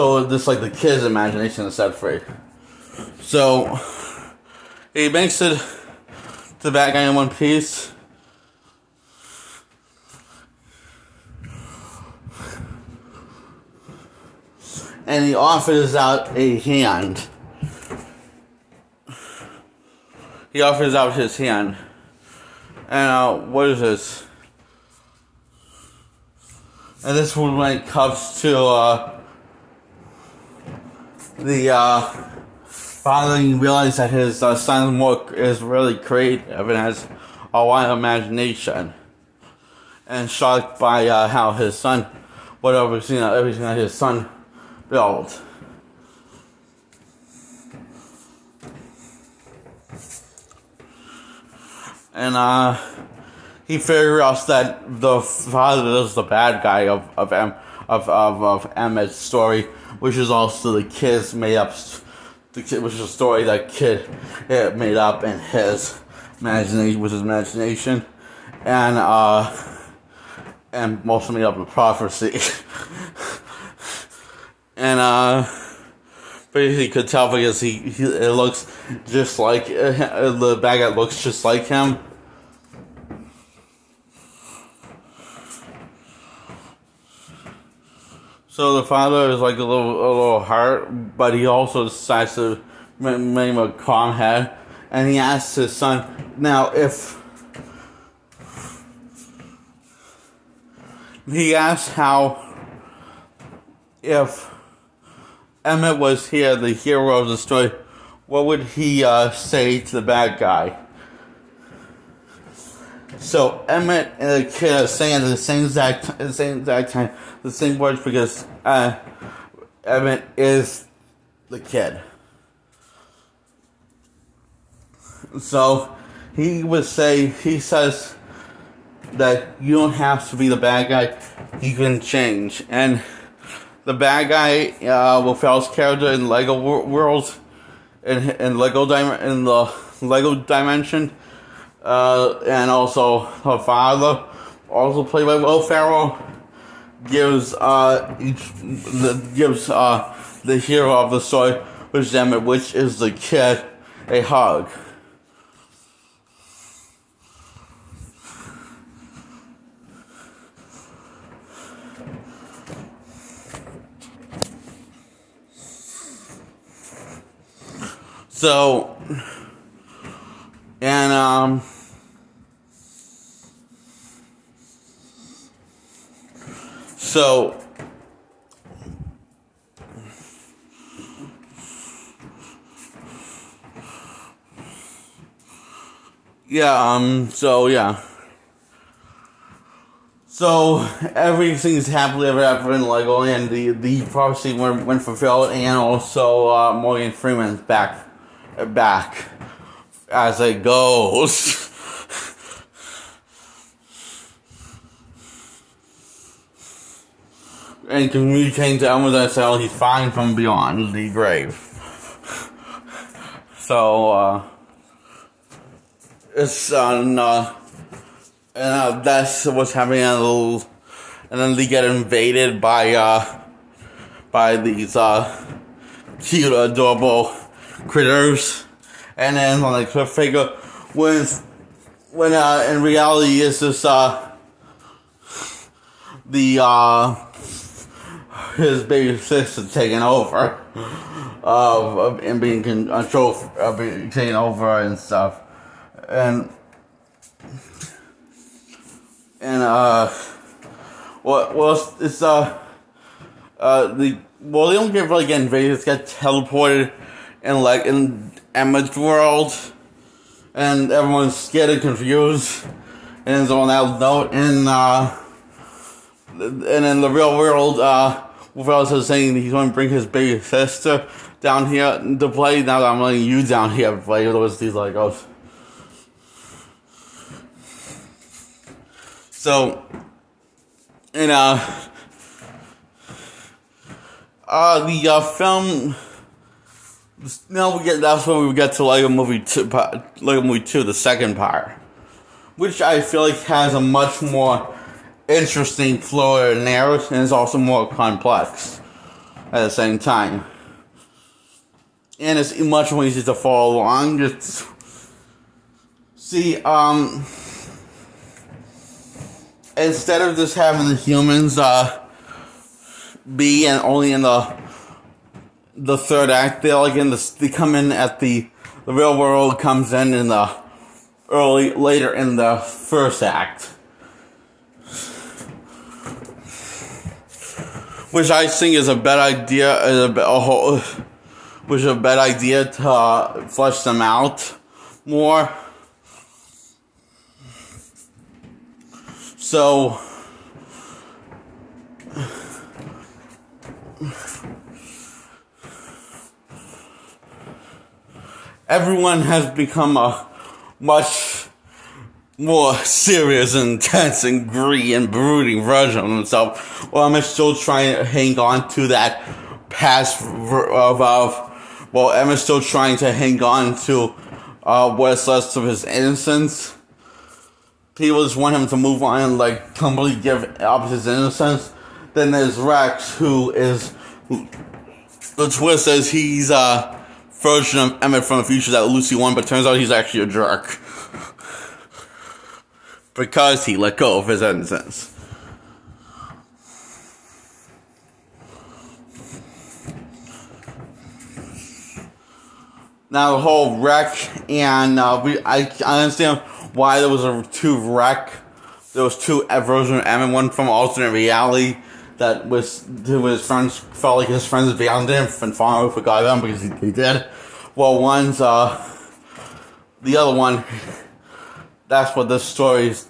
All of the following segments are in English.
So this like the kid's imagination is set free. So he makes it to the bad guy in one piece. And he offers out a hand. He offers out his hand. And what is this? And this one when it comes to the father, he realized that his son is really creative and has a lot of imagination. And shocked by how his son would oversee everything that his son built. And he figures out that the father is the bad guy of Emmett's story, which is also the kid's made up, which is a story that kid made up in his imagination, with his imagination, and mostly made up a prophecy. And but he could tell because it looks just like the bad guy looks just like him. So the father is like a little hurt, but he also decides to make him a calm head, and he asks his son, now he asks how if Emmett was here, the hero of the story, what would he say to the bad guy? So Emmett and the kid are saying at the same exact time the same words because Emmett is the kid. So he says that you don't have to be the bad guy, you can change. And the bad guy, Will character in Lego World, in the Lego dimension, and also her father, also played by Will Ferrell, gives the hero of the story, which is the kid, a hug. So, and so yeah, so everything's happily ever after in Lego, and the prophecy went fulfilled, and also Morgan Freeman's back as a ghost. And communicating to Elmer that he's fine from beyond the grave. So, it's, and that's what's happening and then they get invaded by these, cute, adorable critters. And then on the cliffhanger, when in reality it's just, his baby sister taking over, and being controlled, being taken over and stuff, and they don't really get invaded. It's get teleported in Emmett's world, and everyone's scared and confused. And so on that note, and in the real world, Wolf is saying he's going to bring his baby sister down here to play. Now that I'm letting you down here to play with these Legos. So, and the film. Now that's when we get to Lego Movie 2, the second part, which I feel like has a much more interesting flow of narrative and is also more complex. at the same time. And it's much more easier to follow along. Just see, instead of just having the humans be only in the third act, they come in at the real world comes in the later in the first act, which I think is a bad idea. Which is a bad idea to flesh them out more. So everyone has become a much more serious, intense, and greedy and brooding version of themselves. Well, I'm still trying to hang on to that past Emma's still trying to hang on to what's left of his innocence. People just want him to move on and completely give up his innocence. Then there's Rex, the twist is he's a version of Emmett from the future that Lucy won, but turns out he's actually a jerk because he let go of his innocence. Now the whole wreck, and I understand why there was two versions of Emmett, one from alternate reality that was who his friends felt like his friends abandoned him and finally forgot them because he did. Well, one's the other one. That's what this story is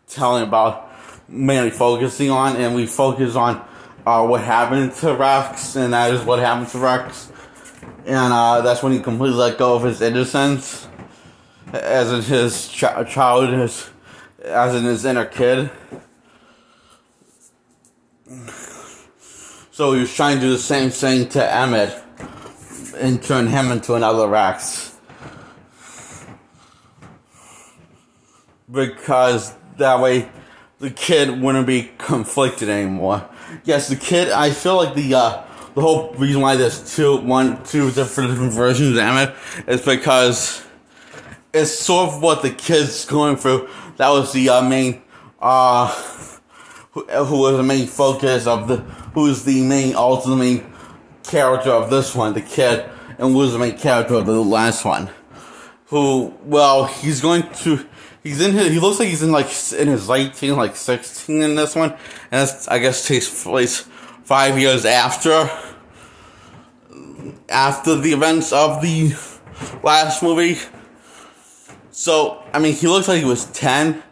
telling about, mainly focusing on, and we focus on what happened to Rex, and that is what happened to Rex. And that's when he completely let go of his innocence, as in his childhood, as in his inner kid. So he was trying to do the same thing to Emmett and turn him into another Rex. Because that way the kid wouldn't be conflicted anymore. Yes, the kid, I feel like the whole reason why there's two different versions of Emmett is because it's sort of what the kid's going through. That was the main, who was the main focus of who's the main character of this one, the kid, and who was the main character of the last one. Who, well, he looks like he's in his late teens, 16 in this one, and that's, I guess, takes place 5 years after the events of the last movie. So, I mean, he looks like he was 10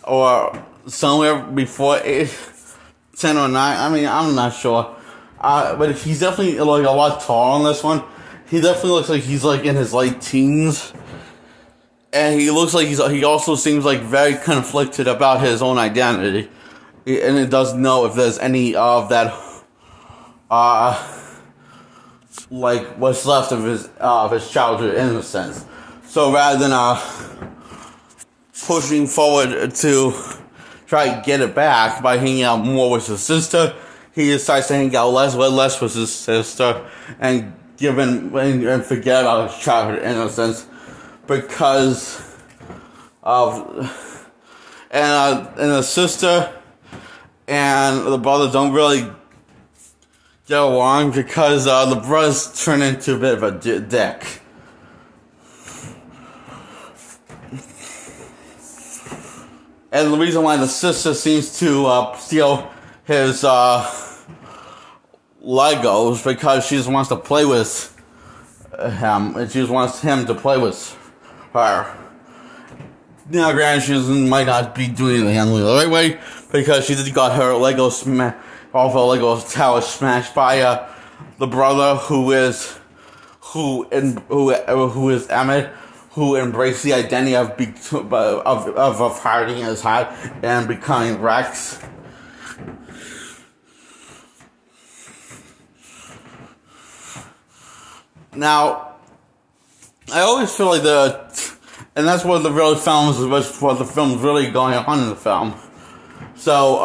or somewhere before 10 or 9. I mean, I'm not sure. But he's definitely a lot taller on this one. He definitely looks like he's in his late teens. And he looks like he also seems very conflicted about his own identity. And it doesn't know if there's any of that what's left of his childhood innocence. So rather than pushing forward to try to get it back by hanging out more with his sister, he decides to hang out less with his sister and forget about his childhood innocence because of and the sister and the brother don't really get along because the brothers turn into a bit of a dick. And the reason why the sister seems to steal his Legos because she just wants to play with him, and she just wants him to play with her. Now, granted, she might not be doing it the right way because she just got her Lego Lego tower smashed by the brother who is Emmett, who embraced the identity of hiding his heart and becoming Rex. Now, I always feel like and that's what the film's really going on in the film. So,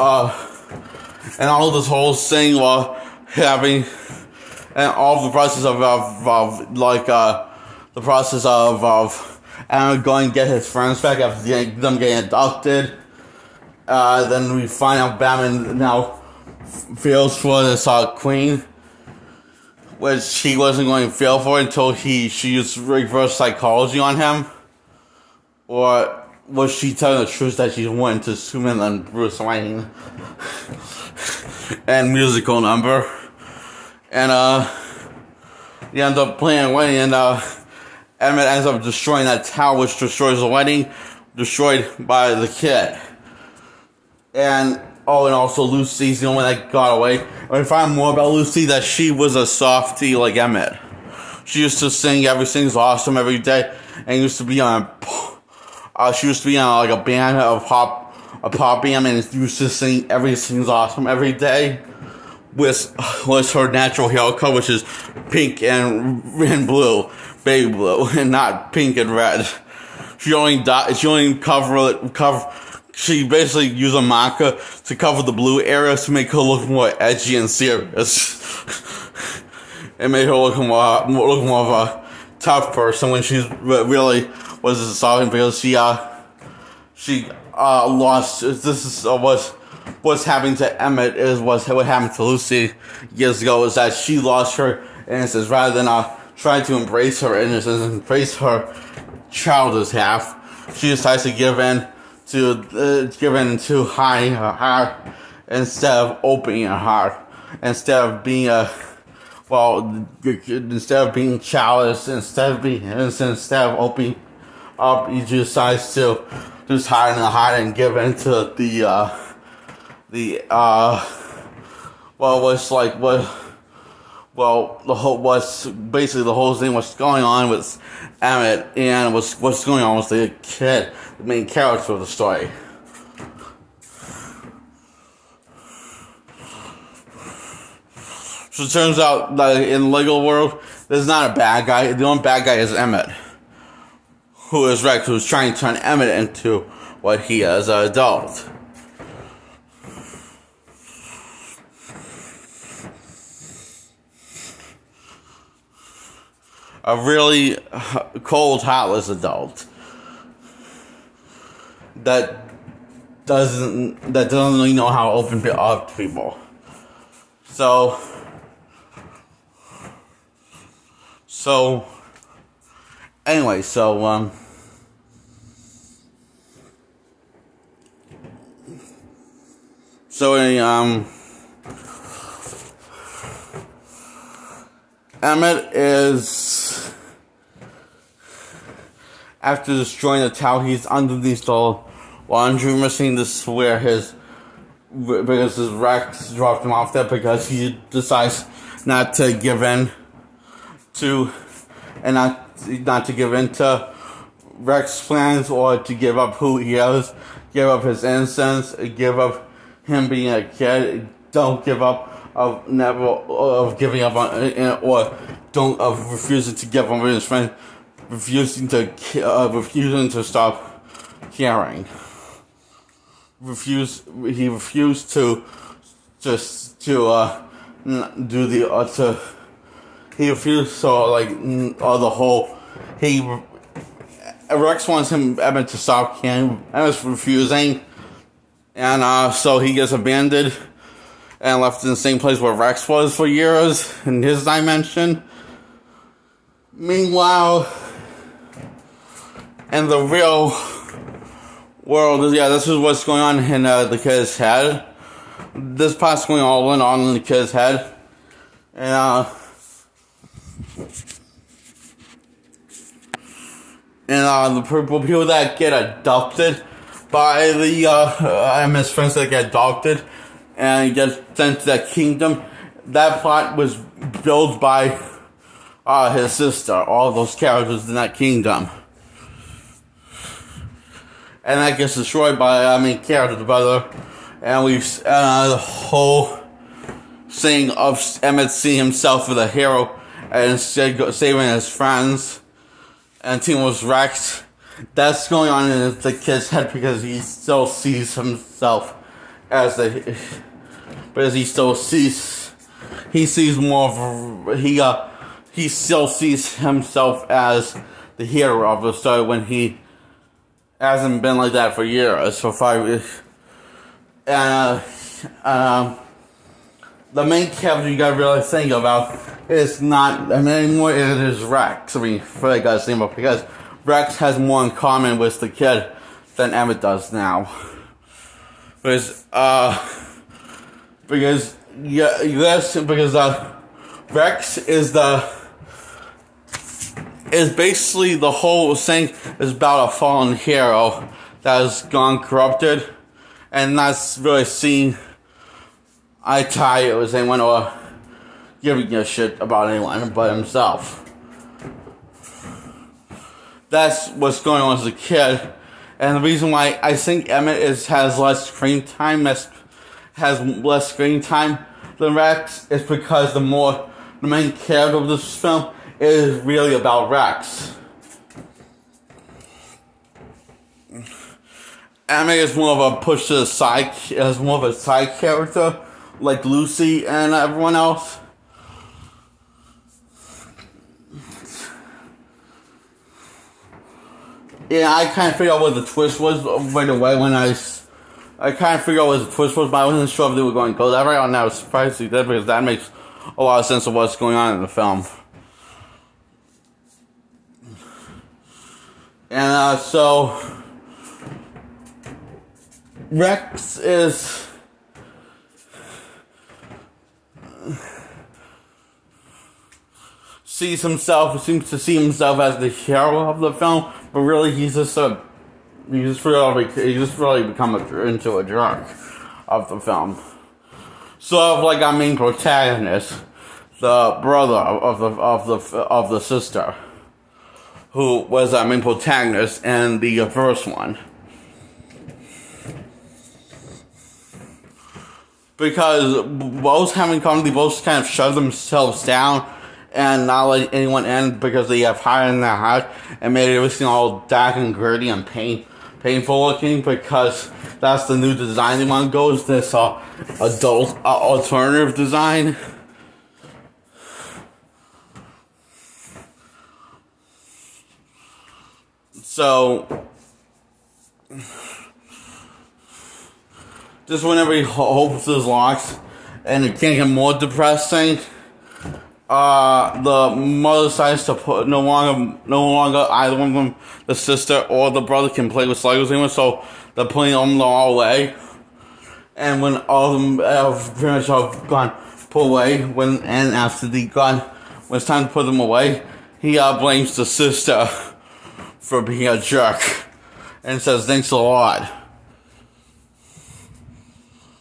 and all this whole thing while having and all the process of the process of Emmett going to get his friends back after them getting abducted. Then we find out Batman now feels for this queen, which he wasn't going to feel for until she used reverse psychology on him. Or was she telling the truth that she wanted to Superman and Bruce Wayne? And musical number. And he ends up playing a wedding, and Emmett ends up destroying that tower, which destroys the wedding, destroyed by the kid. And also Lucy's the only one that got away. And we find more about Lucy, that she was a softie like Emmett. She used to sing "Everything's Awesome" every day, and used to be on she used to be on like a band, a pop band, and used to sing "Everything's Awesome" every day. With her natural hair color, which is pink and blue, baby blue, and not pink and red. She basically used a marker to cover the blue areas to make her look more edgy and serious. It made her look more of a tough person when she really was a sovereign, because she lost. This is what's happening to Emmett is what happened to Lucy years ago, is that she lost her innocence rather than trying to embrace her innocence and embrace her childish half. She decides to give in to hiding her heart instead of opening her heart, instead of being childish, instead of being innocent, instead of opening up, he decides to just hide in the heart and give in to the whole thing, what's going on with Emmett, and what's going on with the kid, the main character of the story. So it turns out that in the Lego world, there's not a bad guy. The only bad guy is Emmett, who is Rex, who's trying to turn Emmett into what he is, an adult. A really cold, heartless adult that doesn't really know how to open up to people. So anyway, Emmett is, after destroying the tower, he's underneath the laundry machine. This is where because his Rex dropped him off there, because he decides not to give in to, and not to give in to Rex's plans, or to give up who he is, give up his innocence, give up him being a kid, don't give up of giving up on, or of refusing to give up on his friend, refusing to stop caring. He refused to do the he refused the whole. Rex wants Emmett to stop caring. Emmett's refusing, and so he gets abandoned and left in the same place where Rex was for years in his dimension. Meanwhile, in the real world, this is what's going on in the kid's head. This part's going on in the kid's head, and the people that get adopted by the Emmett's friends that get adopted and get sent to that kingdom. That plot was built by his sister, all those characters in that kingdom. And that gets destroyed by main character, the brother. And the whole thing of Emmett seeing himself as a hero and instead saving his friends and team with Rex. That's going on in the kid's head, because he still sees himself as he still sees he sees more of he still sees himself as the hero of the story when he hasn't been like that for years, for 5 years. And the main character you gotta really think about is not anymore. It is Rex. I mean, really gotta think about, because Rex has more in common with the kid than Emmett does now. Because Rex is basically, the whole thing is about a fallen hero that has gone corrupted and not really seen eye to eye with anyone or giving a shit about anyone but himself. That's what's going on as a kid, and the reason why I think Emmett has less screen time than Rex is because the main character of this film is really about Rex. Emmett is more of a push to the side, is more of a side character, like Lucy and everyone else. Yeah, I kind of figured out what the twist was right away when I kind of figured out what the twist was, but I wasn't sure if they were going to go that way. And I was surprised they did, because that makes a lot of sense of what's going on in the film. And so Rex seems to see himself as the hero of the film, but really he's just really become into a jerk of the film. Sort of like our main protagonist, the brother of the sister, who was our main protagonist in the first one. Because both have in common, they both kind of shut themselves down and not let anyone in because they have fire in their heart, and made everything all dark and gritty and painful looking, because that's the new design they want to go, is this adult alternative design. So just whenever he hopes is lost and it can't get more depressing, the mother decides to put no longer either one of them, the sister or the brother, can play with Legos anymore, so they're putting them all away. And when all of them have pretty much all gone put away, after they gone, when it's time to put them away, he blames the sister for being a jerk and says thanks a lot.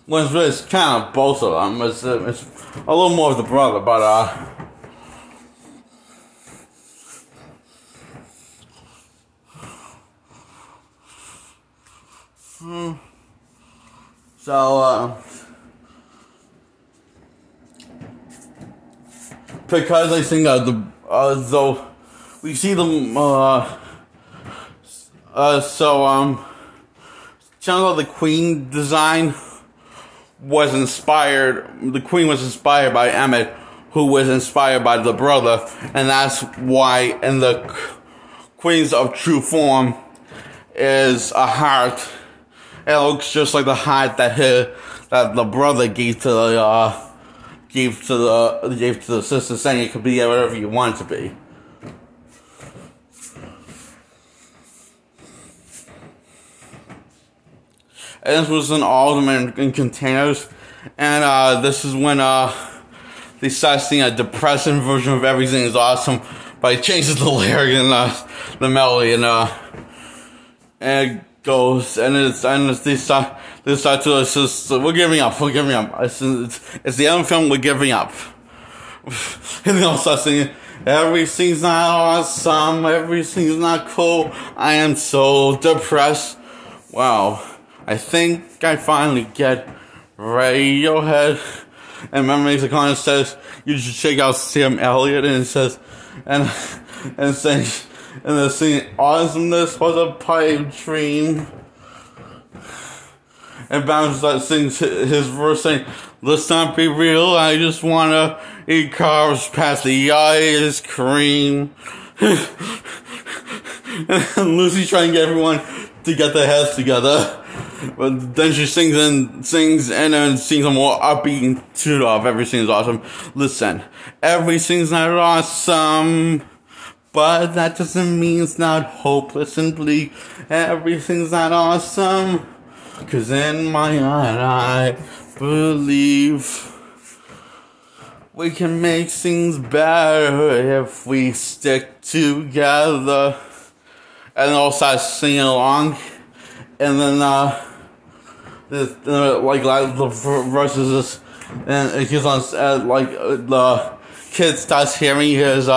When it's kind of both of them. It's a little more of the brother, but because I think though we see them channel of the Queen design was inspired. The Queen was inspired by Emmett, who was inspired by the brother, and that's why in the Queen's of true form is a heart. It looks just like the heart that the brother gave to the sister, saying it could be whatever you want it to be. And this was in all of them in containers, and this is when they start seeing a depressing version of Everything Is Awesome, but it changes the lyric and the melody, and it goes, and they start to just, we're giving up. It's the end of the film, we're giving up. And they all start singing, everything's not awesome, everything's not cool, I am so depressed. Wow. I think I finally get Radiohead. And Memories of Conner says you should check out Sam Elliott, and it says and saying, and they're singing awesomeness was a pipe dream. And Batman sings his verse saying, "Let's not be real, I just wanna eat carbs past the ice cream." And Lucy trying to get everyone to get their heads together. But then she sings and then sings a more upbeat tune of "Everything's Awesome." Listen, everything's not awesome, but that doesn't mean it's not hopeless and bleak. Everything's not awesome, 'cause in my heart I believe we can make things better if we stick together. And then all start singing along, and then like the verses, and it keeps on the kid starts hearing his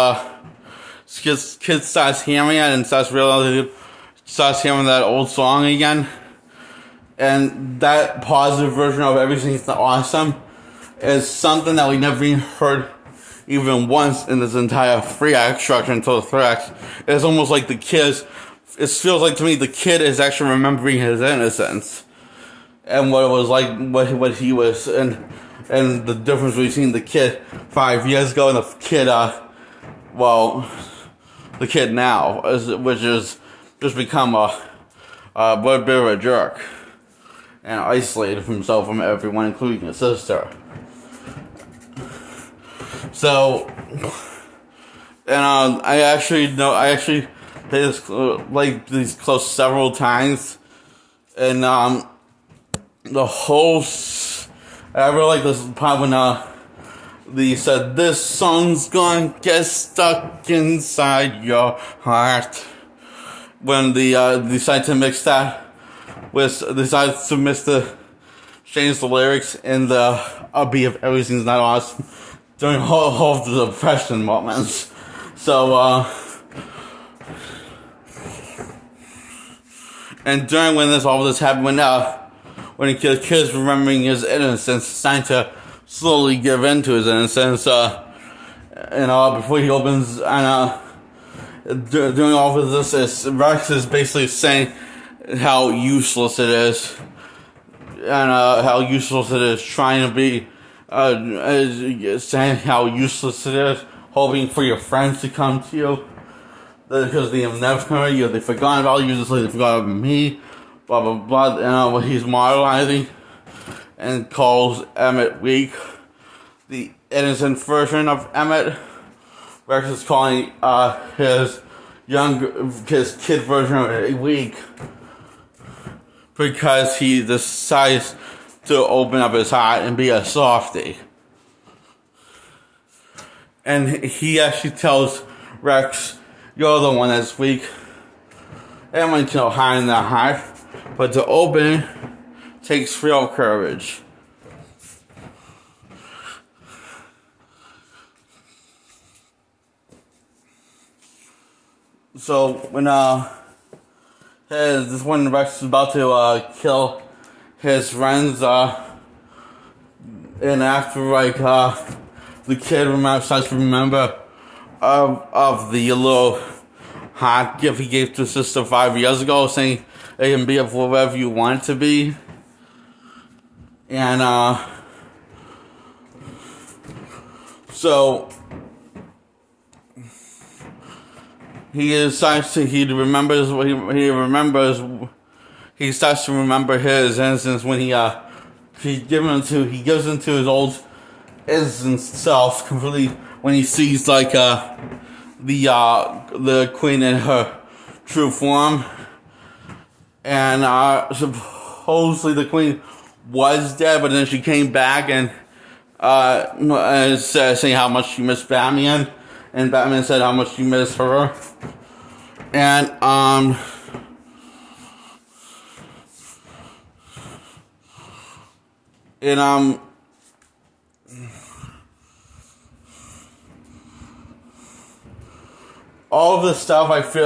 kid starts hearing it and starts hearing that old song again, and that positive version of "Everything's Awesome" is something that we never even heard even once in this entire 3-act structure until the 3 acts. It's almost like it feels like to me the kid is actually remembering his innocence and what it was like, what he was, and the difference between the kid 5 years ago and the kid, the kid now, which is just become a bit of a jerk and isolated himself from everyone, including his sister. So, and I actually played this these close several times, and the whole I really like this part when they said, "This song's gonna get stuck inside your heart." When they decided to mix that change the lyrics and the upbeat of "Everything's Not Awesome" during all of the depression moments. So, and during when all this happened, when the kid's remembering his innocence, starting to slowly give in to his innocence, before he opens, doing all of this, Rex is basically saying how useless it is, and how useless it is trying to be, saying how useless it is hoping for your friends to come to you, because they have never come to you, they forgot about you just like they forgot about me, blah blah blah, and he's moralizing and calls Emmett weak, the innocent version of Emmett, versus calling his kid version of it weak, because he decides to open up his heart and be a softie. And he actually tells Rex, "You're the one that's weak. Everyone can hide in their heart, but to open takes real courage." So when Rex is about to kill his friends, and after the kid starts to remember of the little hot gift he gave to his sister 5 years ago, saying it can be of whatever you want it to be, and so he starts to remember his innocence when he gives into his old innocent self completely when he sees the queen in her true form, and supposedly the queen was dead, but then she came back and saying how much she missed Batman, and Batman said how much she missed her, and all of this stuff I feel